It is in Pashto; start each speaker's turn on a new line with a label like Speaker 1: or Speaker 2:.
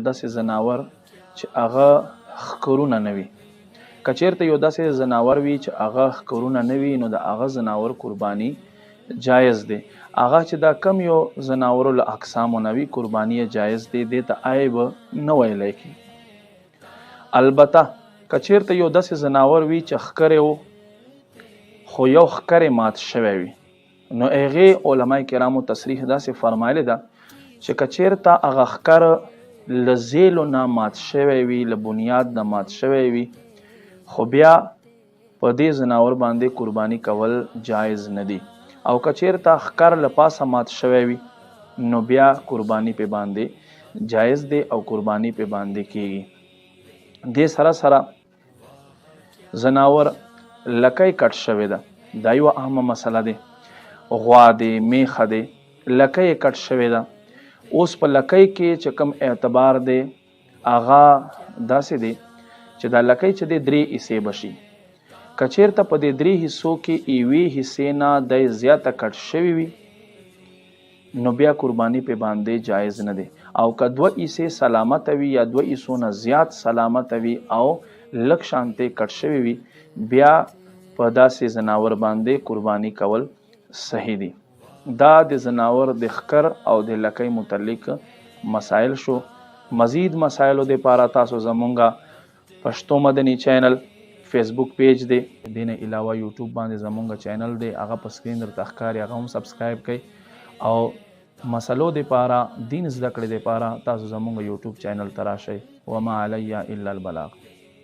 Speaker 1: داسې زناور چې هغه ښکرونه نه وي. که چېرته یو داسې زناور وي چې هغه ښکرونه نه وي، نو د هغه زناور قرباني جایز دی. هغه چې دا کم یو زناورو له اقسامو نه وي، قرباني یې جایز دی، دې ته عیب نه ویلی کېږي. البته که چېرته یو داسې زناور وي چې ښکری و خو یو ښکری مات شوی وي، نو هغې علمای کرامو تصریح داسې فرمایلې ده چې که چېرته هغه ښکر له زیلو نه مات شوی وي، له بنیاد نه مات شوی وي، خو بیا په دې زناور باندې قرباني کول جایز نه دي. او که چېرته ښکر له پاسه مات شوی وي، نو بیا قرباني پې باندې جایز دی او قرباني پې باندې کېږي. دې سره سره زناور لکۍ کټ شوې ده، دا یوه اهمه مسله دی. غوا دی، میخه دی، لکۍ یې کټ شوې ده. اوس په لکۍ کې چې کوم اعتبار دی هغه داسې دی چې دا لکۍ چې دی 3 حصې به شي. که چېرته په دې 3 حصو کې یوې حصې نه دی زیاته کټ شوي وي، نو بیا قرباني پې باندې جایز نه دی. او که 2 حصې سلامته وي یا 2 حصو نه زیات سلامته وي او لږ شانتې کټ شوي وي، بیا په داسې زناور باندې قرباني کول صحیح دي. دا د زناور د ښکر او د لکۍ متعلق مسایل شو. مزید مسایلو دپاره تاسو زمونږه پښتو مدني چینل فیسبوک پیج دی، دې نه علاوه یوټیوب باندې زمونږه چینل دی، هغه په سکرین درته ښکاري، هغه هم سبسکرایب کړئ. او مسلو دپاره، دین زده کړې دپاره تاسو زمونږه یوټیوب چینل ته راشئ. وما علی الا البلاغ.